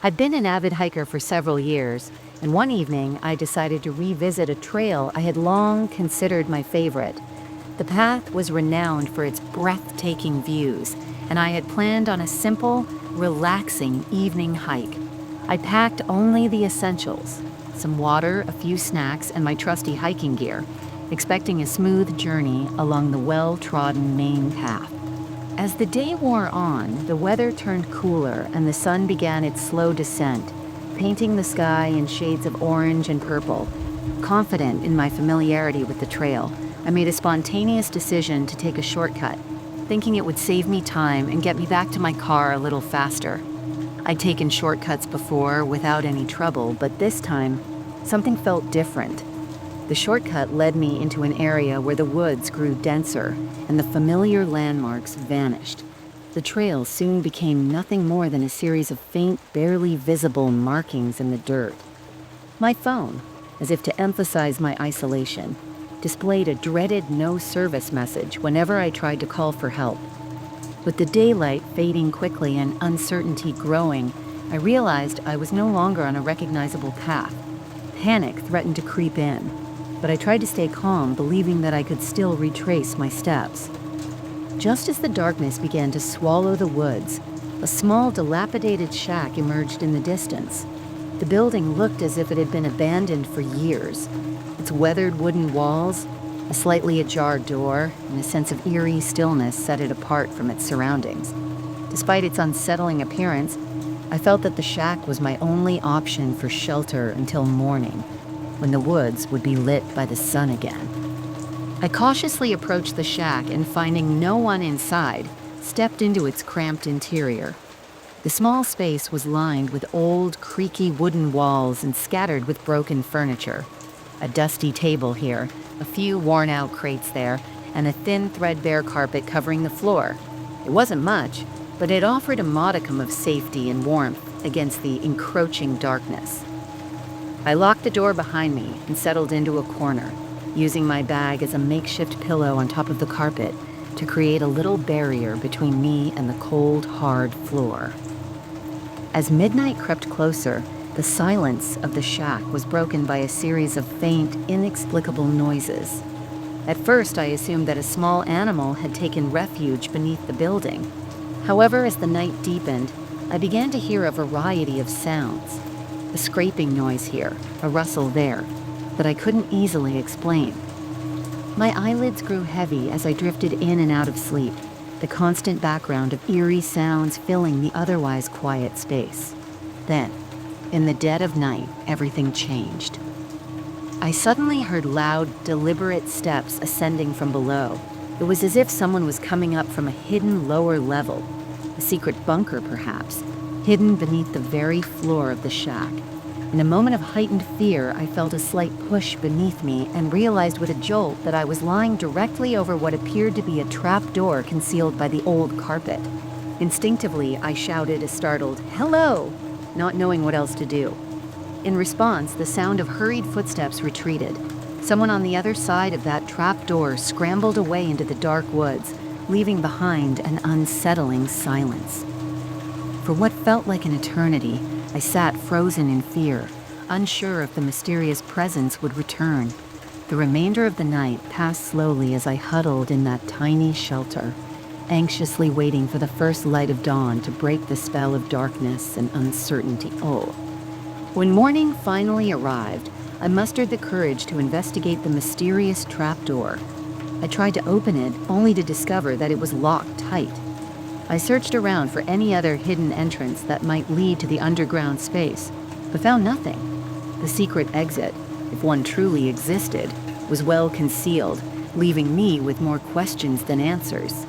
I've been an avid hiker for several years, and one evening I decided to revisit a trail I had long considered my favorite. The path was renowned for its breathtaking views, and I had planned on a simple, relaxing evening hike. I packed only the essentials: some water, a few snacks, and my trusty hiking gear, expecting a smooth journey along the well-trodden main path. As the day wore on, the weather turned cooler and the sun began its slow descent, painting the sky in shades of orange and purple. Confident in my familiarity with the trail, I made a spontaneous decision to take a shortcut, thinking it would save me time and get me back to my car a little faster. I'd taken shortcuts before without any trouble, but this time, something felt different. The shortcut led me into an area where the woods grew denser and the familiar landmarks vanished. The trail soon became nothing more than a series of faint, barely visible markings in the dirt. My phone, as if to emphasize my isolation, displayed a dreaded no-service message whenever I tried to call for help. With the daylight fading quickly and uncertainty growing, I realized I was no longer on a recognizable path. Panic threatened to creep in, but I tried to stay calm, believing that I could still retrace my steps. Just as the darkness began to swallow the woods, a small, dilapidated shack emerged in the distance. The building looked as if it had been abandoned for years. Its weathered wooden walls, a slightly ajar door, and a sense of eerie stillness set it apart from its surroundings. Despite its unsettling appearance, I felt that the shack was my only option for shelter until morning, when the woods would be lit by the sun again. I cautiously approached the shack and, finding no one inside, stepped into its cramped interior. The small space was lined with old, creaky wooden walls and scattered with broken furniture. A dusty table here, a few worn-out crates there, and a thin, threadbare carpet covering the floor. It wasn't much, but it offered a modicum of safety and warmth against the encroaching darkness. I locked the door behind me and settled into a corner, using my bag as a makeshift pillow on top of the carpet to create a little barrier between me and the cold, hard floor. As midnight crept closer, the silence of the shack was broken by a series of faint, inexplicable noises. At first, I assumed that a small animal had taken refuge beneath the building. However, as the night deepened, I began to hear a variety of sounds. A scraping noise here, a rustle there, that I couldn't easily explain. My eyelids grew heavy as I drifted in and out of sleep, the constant background of eerie sounds filling the otherwise quiet space. Then, in the dead of night, everything changed. I suddenly heard loud, deliberate steps ascending from below. It was as if someone was coming up from a hidden lower level, a secret bunker perhaps, hidden beneath the very floor of the shack. In a moment of heightened fear, I felt a slight push beneath me and realized with a jolt that I was lying directly over what appeared to be a trap door concealed by the old carpet. Instinctively, I shouted a startled, "Hello!" not knowing what else to do. In response, the sound of hurried footsteps retreated. Someone on the other side of that trap door scrambled away into the dark woods, leaving behind an unsettling silence. For what felt like an eternity, I sat frozen in fear, unsure if the mysterious presence would return. The remainder of the night passed slowly as I huddled in that tiny shelter, anxiously waiting for the first light of dawn to break the spell of darkness and uncertainty. When morning finally arrived, I mustered the courage to investigate the mysterious trapdoor. I tried to open it, only to discover that it was locked tight. I searched around for any other hidden entrance that might lead to the underground space, but found nothing. The secret exit, if one truly existed, was well concealed, leaving me with more questions than answers.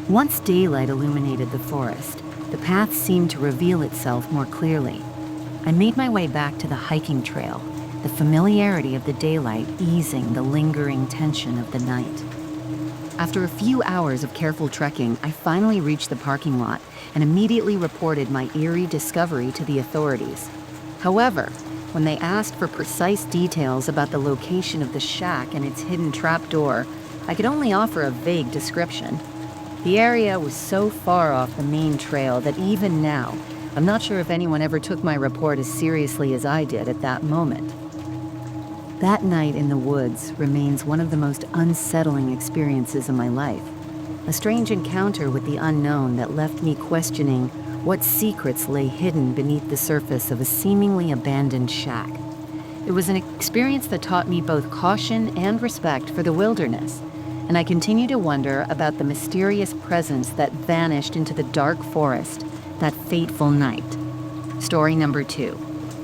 Once daylight illuminated the forest, the path seemed to reveal itself more clearly. I made my way back to the hiking trail, the familiarity of the daylight easing the lingering tension of the night. After a few hours of careful trekking, I finally reached the parking lot and immediately reported my eerie discovery to the authorities. However, when they asked for precise details about the location of the shack and its hidden trapdoor, I could only offer a vague description. The area was so far off the main trail that even now, I'm not sure if anyone ever took my report as seriously as I did at that moment. That night in the woods remains one of the most unsettling experiences of my life. A strange encounter with the unknown that left me questioning what secrets lay hidden beneath the surface of a seemingly abandoned shack. It was an experience that taught me both caution and respect for the wilderness, and I continue to wonder about the mysterious presence that vanished into the dark forest that fateful night. Story number 2.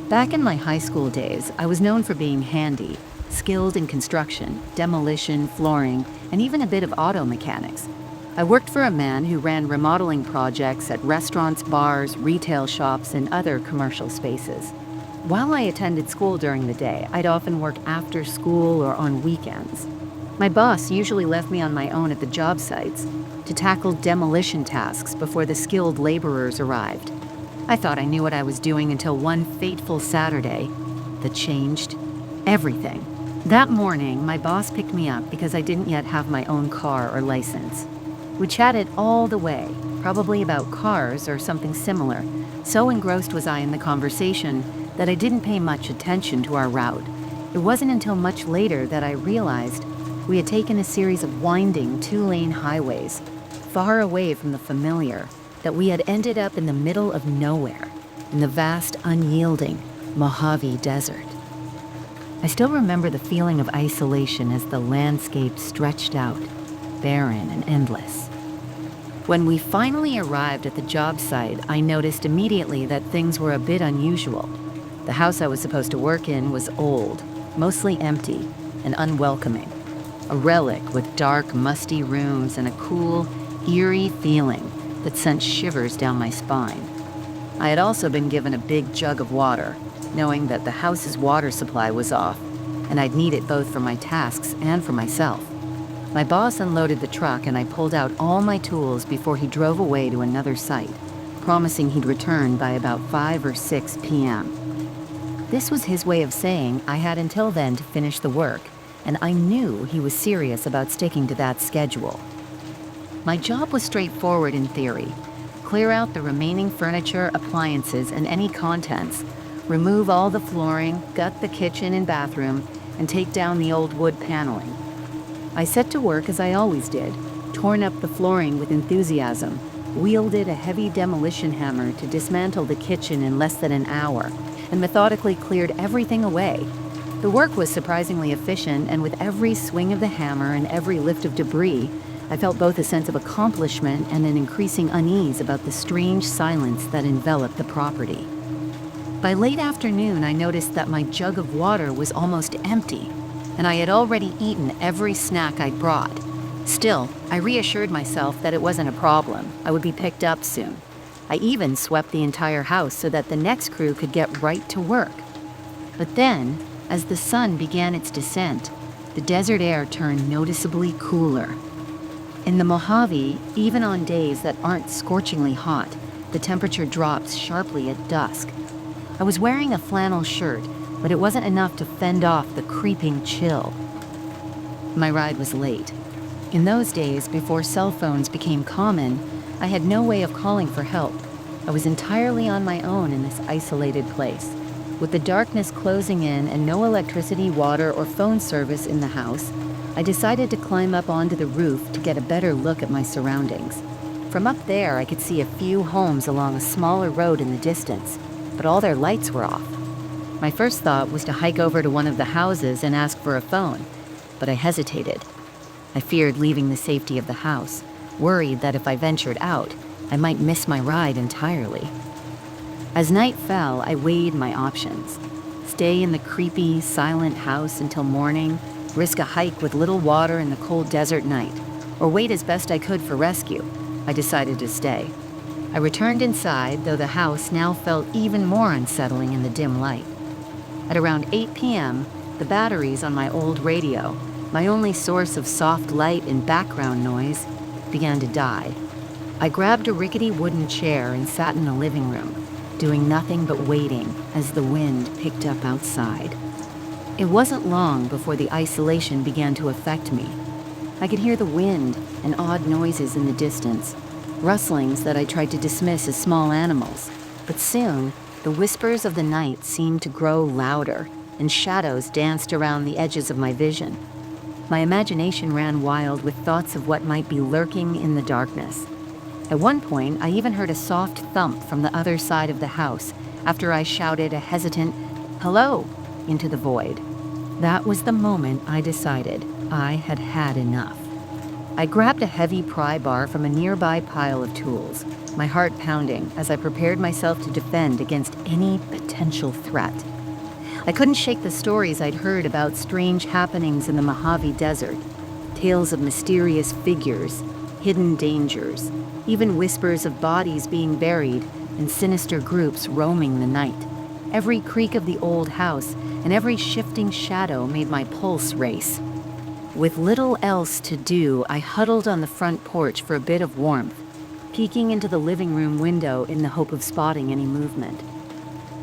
Back in my high school days, I was known for being handy, skilled in construction, demolition, flooring, and even a bit of auto mechanics. I worked for a man who ran remodeling projects at restaurants, bars, retail shops, and other commercial spaces. While I attended school during the day, I'd often work after school or on weekends. My boss usually left me on my own at the job sites to tackle demolition tasks before the skilled laborers arrived. I thought I knew what I was doing until one fateful Saturday that changed everything. That morning, my boss picked me up because I didn't yet have my own car or license. We chatted all the way, probably about cars or something similar. So engrossed was I in the conversation that I didn't pay much attention to our route. It wasn't until much later that I realized we had taken a series of winding 2-lane highways, far away from the familiar, that we had ended up in the middle of nowhere, in the vast, unyielding Mojave Desert. I still remember the feeling of isolation as the landscape stretched out, barren and endless. When we finally arrived at the job site, I noticed immediately that things were a bit unusual. The house I was supposed to work in was old, mostly empty, and unwelcoming. A relic with dark, musty rooms and a cool, eerie feeling that sent shivers down my spine. I had also been given a big jug of water, knowing that the house's water supply was off, and I'd need it both for my tasks and for myself. My boss unloaded the truck and I pulled out all my tools before he drove away to another site, promising he'd return by about 5 or 6 p.m. This was his way of saying I had until then to finish the work, and I knew he was serious about sticking to that schedule. My job was straightforward in theory. Clear out the remaining furniture, appliances, and any contents, remove all the flooring, gut the kitchen and bathroom, and take down the old wood paneling. I set to work as I always did, torn up the flooring with enthusiasm, wielded a heavy demolition hammer to dismantle the kitchen in less than an hour, and methodically cleared everything away. The work was surprisingly efficient, and with every swing of the hammer and every lift of debris, I felt both a sense of accomplishment and an increasing unease about the strange silence that enveloped the property. By late afternoon, I noticed that my jug of water was almost empty, and I had already eaten every snack I'd brought. Still, I reassured myself that it wasn't a problem. I would be picked up soon. I even swept the entire house so that the next crew could get right to work. But then, as the sun began its descent, the desert air turned noticeably cooler. In the Mojave, even on days that aren't scorchingly hot, the temperature drops sharply at dusk. I was wearing a flannel shirt, but it wasn't enough to fend off the creeping chill. My ride was late. In those days, before cell phones became common, I had no way of calling for help. I was entirely on my own in this isolated place. With the darkness closing in and no electricity, water, or phone service in the house, I decided to climb up onto the roof to get a better look at my surroundings. From up there, I could see a few homes along a smaller road in the distance, but all their lights were off. My first thought was to hike over to one of the houses and ask for a phone, but I hesitated. I feared leaving the safety of the house, worried that if I ventured out, I might miss my ride entirely. As night fell, I weighed my options. Stay in the creepy, silent house until morning, risk a hike with little water in the cold desert night, or wait as best I could for rescue. I decided to stay. I returned inside, though the house now felt even more unsettling in the dim light. At around 8 p.m., the batteries on my old radio, my only source of soft light and background noise, began to die. I grabbed a rickety wooden chair and sat in the living room, doing nothing but waiting as the wind picked up outside. It wasn't long before the isolation began to affect me. I could hear the wind, and odd noises in the distance, rustlings that I tried to dismiss as small animals. But soon, the whispers of the night seemed to grow louder, and shadows danced around the edges of my vision. My imagination ran wild with thoughts of what might be lurking in the darkness. At one point, I even heard a soft thump from the other side of the house after I shouted a hesitant, "Hello," into the void. That was the moment I decided I had had enough. I grabbed a heavy pry bar from a nearby pile of tools, my heart pounding as I prepared myself to defend against any potential threat. I couldn't shake the stories I'd heard about strange happenings in the Mojave Desert, tales of mysterious figures, hidden dangers, even whispers of bodies being buried and sinister groups roaming the night. Every creak of the old house and every shifting shadow made my pulse race. With little else to do, I huddled on the front porch for a bit of warmth, peeking into the living room window in the hope of spotting any movement.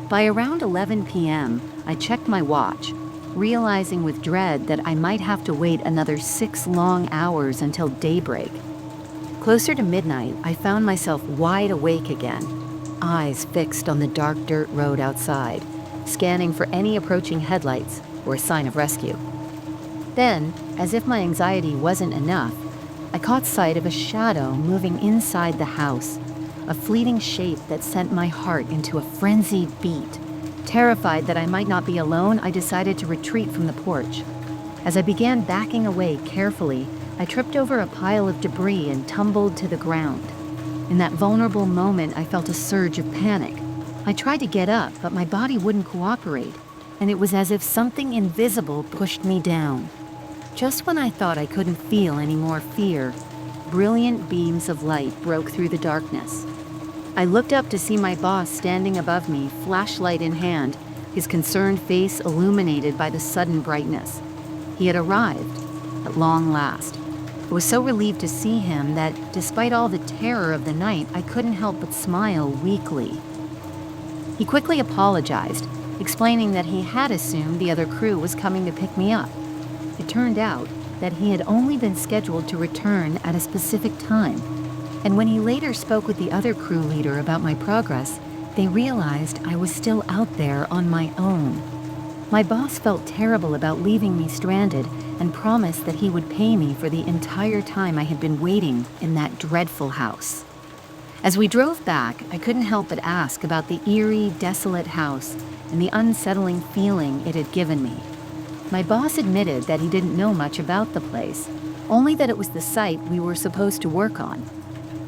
By around 11 p.m., I checked my watch, realizing with dread that I might have to wait another 6 long hours until daybreak. Closer to midnight, I found myself wide awake again, eyes fixed on the dark dirt road outside, scanning for any approaching headlights or a sign of rescue. Then, as if my anxiety wasn't enough, I caught sight of a shadow moving inside the house, a fleeting shape that sent my heart into a frenzied beat. Terrified that I might not be alone, I decided to retreat from the porch. As I began backing away carefully, I tripped over a pile of debris and tumbled to the ground. In that vulnerable moment, I felt a surge of panic. I tried to get up, but my body wouldn't cooperate, and it was as if something invisible pushed me down. Just when I thought I couldn't feel any more fear, brilliant beams of light broke through the darkness. I looked up to see my boss standing above me, flashlight in hand, his concerned face illuminated by the sudden brightness. He had arrived, at long last. I was so relieved to see him that, despite all the terror of the night, I couldn't help but smile weakly. He quickly apologized, explaining that he had assumed the other crew was coming to pick me up. It turned out that he had only been scheduled to return at a specific time, and when he later spoke with the other crew leader about my progress, they realized I was still out there on my own. My boss felt terrible about leaving me stranded and promised that he would pay me for the entire time I had been waiting in that dreadful house. As we drove back, I couldn't help but ask about the eerie, desolate house and the unsettling feeling it had given me. My boss admitted that he didn't know much about the place, only that it was the site we were supposed to work on.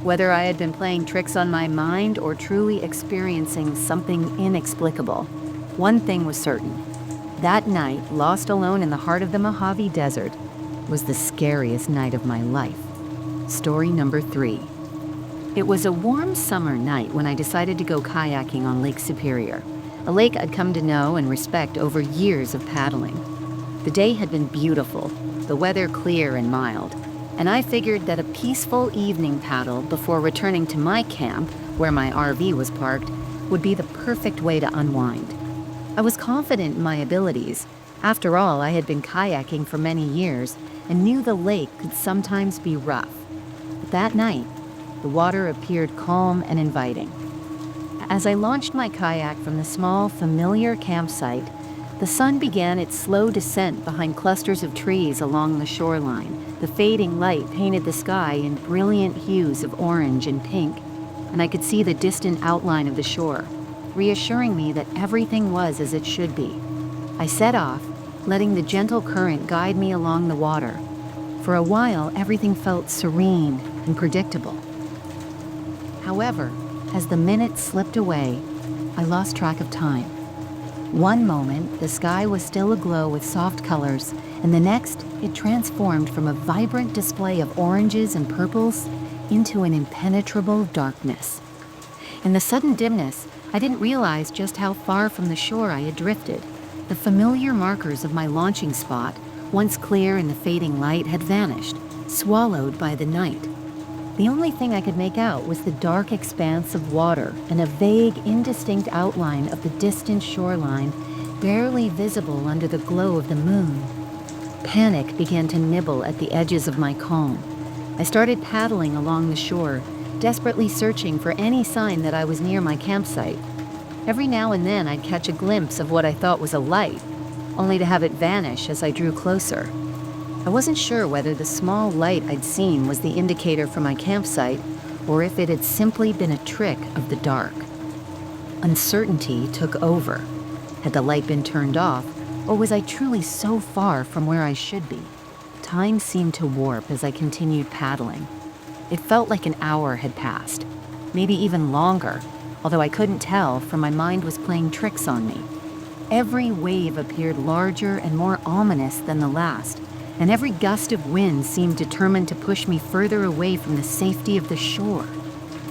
Whether I had been playing tricks on my mind or truly experiencing something inexplicable, one thing was certain. That night, lost alone in the heart of the Mojave Desert, was the scariest night of my life. Story number 3. It was a warm summer night when I decided to go kayaking on Lake Superior, a lake I'd come to know and respect over years of paddling. The day had been beautiful, the weather clear and mild, and I figured that a peaceful evening paddle before returning to my camp, where my RV was parked, would be the perfect way to unwind. I was confident in my abilities. After all, I had been kayaking for many years and knew the lake could sometimes be rough. But that night, the water appeared calm and inviting. As I launched my kayak from the small, familiar campsite, the sun began its slow descent behind clusters of trees along the shoreline. The fading light painted the sky in brilliant hues of orange and pink, and I could see the distant outline of the shore, reassuring me that everything was as it should be. I set off, letting the gentle current guide me along the water. For a while, everything felt serene and predictable. However, as the minutes slipped away, I lost track of time. One moment, the sky was still aglow with soft colors, and the next, it transformed from a vibrant display of oranges and purples into an impenetrable darkness. In the sudden dimness, I didn't realize just how far from the shore I had drifted. The familiar markers of my launching spot, once clear in the fading light, had vanished, swallowed by the night. The only thing I could make out was the dark expanse of water and a vague, indistinct outline of the distant shoreline, barely visible under the glow of the moon. Panic began to nibble at the edges of my calm. I started paddling along the shore, desperately searching for any sign that I was near my campsite. Every now and then I'd catch a glimpse of what I thought was a light, only to have it vanish as I drew closer. I wasn't sure whether the small light I'd seen was the indicator for my campsite, or if it had simply been a trick of the dark. Uncertainty took over. Had the light been turned off, or was I truly so far from where I should be? Time seemed to warp as I continued paddling. It felt like an hour had passed, maybe even longer, although I couldn't tell, for my mind was playing tricks on me. Every wave appeared larger and more ominous than the last, and every gust of wind seemed determined to push me further away from the safety of the shore.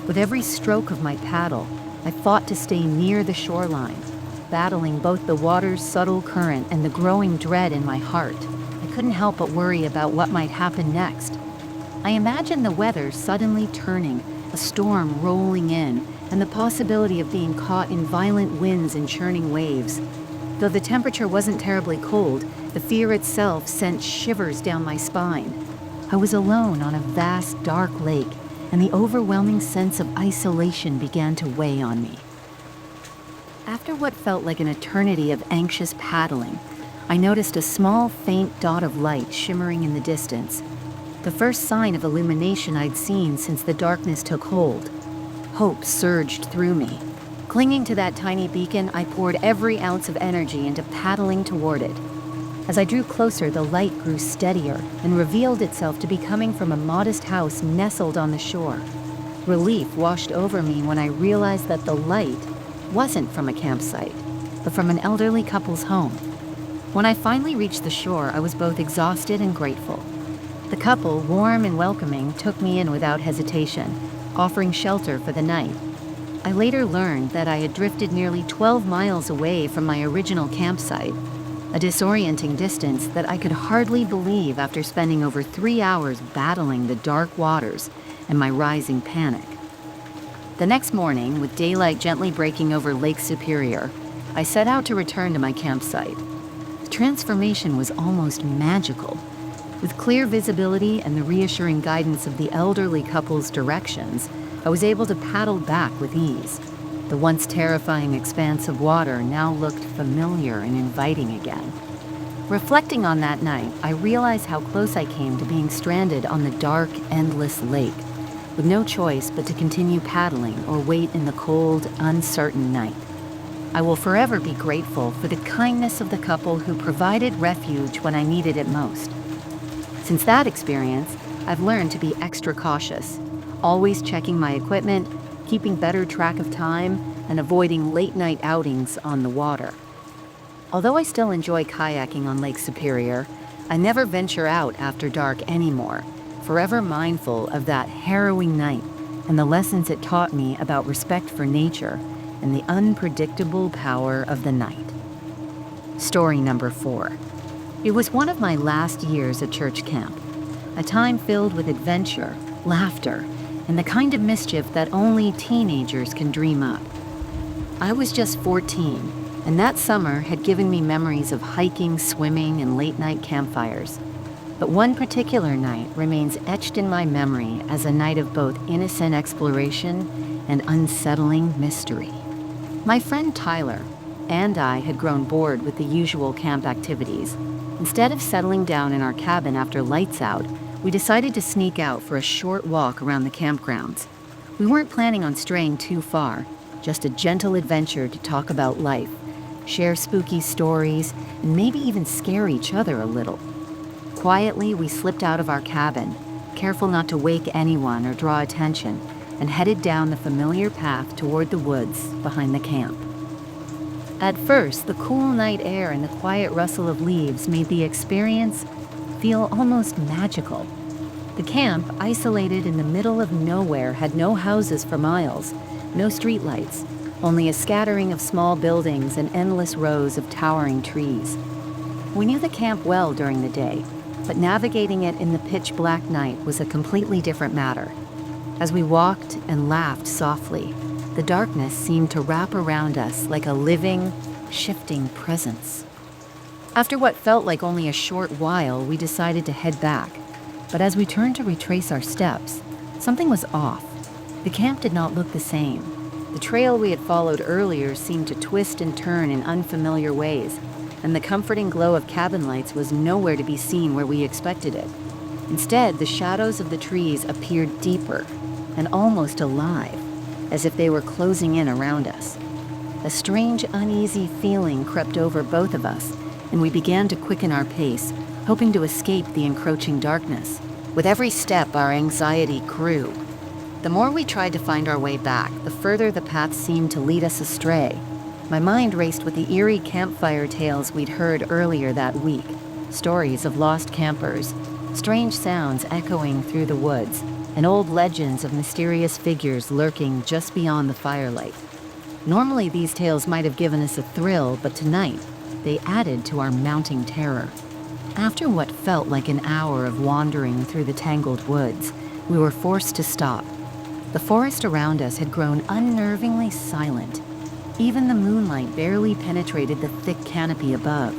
With every stroke of my paddle, I fought to stay near the shoreline, battling both the water's subtle current and the growing dread in my heart. I couldn't help but worry about what might happen next. I imagined the weather suddenly turning, a storm rolling in, and the possibility of being caught in violent winds and churning waves. Though the temperature wasn't terribly cold, the fear itself sent shivers down my spine. I was alone on a vast, dark lake, and the overwhelming sense of isolation began to weigh on me. After what felt like an eternity of anxious paddling, I noticed a small, faint dot of light shimmering in the distance, the first sign of illumination I'd seen since the darkness took hold. Hope surged through me. Clinging to that tiny beacon, I poured every ounce of energy into paddling toward it. As I drew closer, the light grew steadier and revealed itself to be coming from a modest house nestled on the shore. Relief washed over me when I realized that the light wasn't from a campsite, but from an elderly couple's home. When I finally reached the shore, I was both exhausted and grateful. The couple, warm and welcoming, took me in without hesitation, offering shelter for the night. I later learned that I had drifted nearly 12 miles away from my original campsite, a disorienting distance that I could hardly believe after spending over 3 hours battling the dark waters and my rising panic. The next morning, with daylight gently breaking over Lake Superior, I set out to return to my campsite. The transformation was almost magical. With clear visibility and the reassuring guidance of the elderly couple's directions, I was able to paddle back with ease. The once terrifying expanse of water now looked familiar and inviting again. Reflecting on that night, I realized how close I came to being stranded on the dark, endless lake, with no choice but to continue paddling or wait in the cold, uncertain night. I will forever be grateful for the kindness of the couple who provided refuge when I needed it most. Since that experience, I've learned to be extra cautious, always checking my equipment, keeping better track of time, and avoiding late-night outings on the water. Although I still enjoy kayaking on Lake Superior, I never venture out after dark anymore, forever mindful of that harrowing night and the lessons it taught me about respect for nature and the unpredictable power of the night. Story number 4. It was one of my last years at church camp, a time filled with adventure, laughter, and the kind of mischief that only teenagers can dream up. I was just 14, and that summer had given me memories of hiking, swimming, and late-night campfires. But one particular night remains etched in my memory as a night of both innocent exploration and unsettling mystery. My friend Tyler and I had grown bored with the usual camp activities. Instead of settling down in our cabin after lights out, we decided to sneak out for a short walk around the campgrounds. We weren't planning on straying too far, just a gentle adventure to talk about life, share spooky stories, and maybe even scare each other a little. Quietly, we slipped out of our cabin, careful not to wake anyone or draw attention, and headed down the familiar path toward the woods behind the camp. At first, the cool night air and the quiet rustle of leaves made the experience feel almost magical. The camp, isolated in the middle of nowhere, had no houses for miles, no streetlights, only a scattering of small buildings and endless rows of towering trees. We knew the camp well during the day, but navigating it in the pitch-black night was a completely different matter. As we walked and laughed softly, the darkness seemed to wrap around us like a living, shifting presence. After what felt like only a short while, we decided to head back. But as we turned to retrace our steps, something was off. The camp did not look the same. The trail we had followed earlier seemed to twist and turn in unfamiliar ways, and the comforting glow of cabin lights was nowhere to be seen where we expected it. Instead, the shadows of the trees appeared deeper and almost alive, as if they were closing in around us. A strange, uneasy feeling crept over both of us, and we began to quicken our pace, hoping to escape the encroaching darkness. With every step, our anxiety grew. The more we tried to find our way back, the further the path seemed to lead us astray. My mind raced with the eerie campfire tales we'd heard earlier that week, stories of lost campers, strange sounds echoing through the woods, and old legends of mysterious figures lurking just beyond the firelight. Normally, these tales might have given us a thrill, but tonight, they added to our mounting terror. After what felt like an hour of wandering through the tangled woods, we were forced to stop. The forest around us had grown unnervingly silent. Even the moonlight barely penetrated the thick canopy above.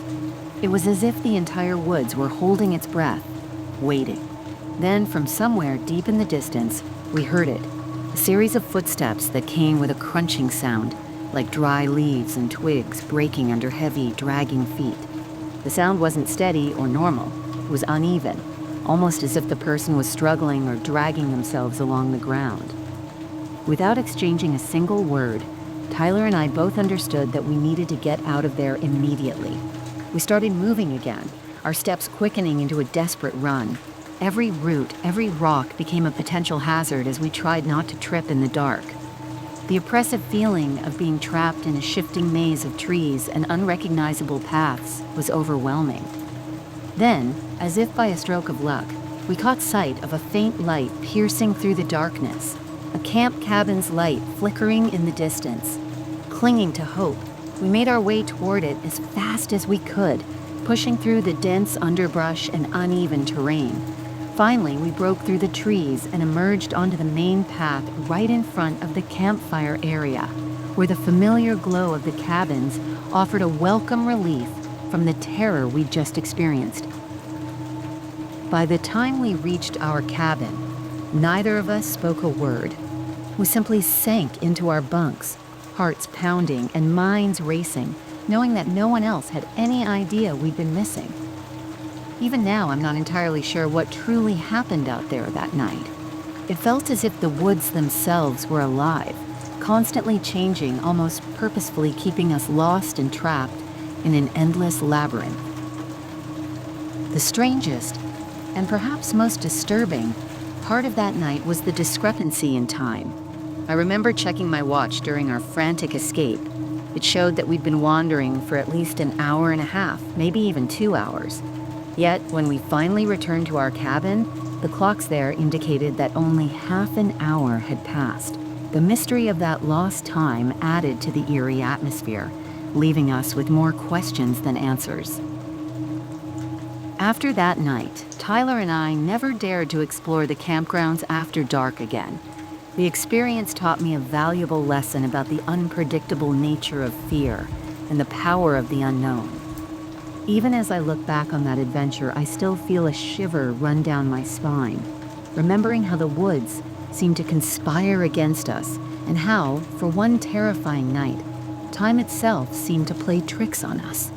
It was as if the entire woods were holding its breath, waiting. Then, from somewhere deep in the distance, we heard it, a series of footsteps that came with a crunching sound, like dry leaves and twigs breaking under heavy, dragging feet. The sound wasn't steady or normal. It was uneven, almost as if the person was struggling or dragging themselves along the ground. Without exchanging a single word, Tyler and I both understood that we needed to get out of there immediately. We started moving again, our steps quickening into a desperate run. Every root, every rock became a potential hazard as we tried not to trip in the dark. The oppressive feeling of being trapped in a shifting maze of trees and unrecognizable paths was overwhelming. Then, as if by a stroke of luck, we caught sight of a faint light piercing through the darkness, a camp cabin's light flickering in the distance. Clinging to hope, we made our way toward it as fast as we could, pushing through the dense underbrush and uneven terrain. Finally, we broke through the trees and emerged onto the main path right in front of the campfire area, where the familiar glow of the cabins offered a welcome relief from the terror we'd just experienced. By the time we reached our cabin, neither of us spoke a word. We simply sank into our bunks, hearts pounding and minds racing, knowing that no one else had any idea we'd been missing. Even now, I'm not entirely sure what truly happened out there that night. It felt as if the woods themselves were alive, constantly changing, almost purposefully keeping us lost and trapped in an endless labyrinth. The strangest, and perhaps most disturbing, part of that night was the discrepancy in time. I remember checking my watch during our frantic escape. It showed that we'd been wandering for at least an hour and a half, maybe even 2 hours. Yet, when we finally returned to our cabin, the clocks there indicated that only half an hour had passed. The mystery of that lost time added to the eerie atmosphere, leaving us with more questions than answers. After that night, Tyler and I never dared to explore the campgrounds after dark again. The experience taught me a valuable lesson about the unpredictable nature of fear and the power of the unknown. Even as I look back on that adventure, I still feel a shiver run down my spine, remembering how the woods seemed to conspire against us and how, for one terrifying night, time itself seemed to play tricks on us.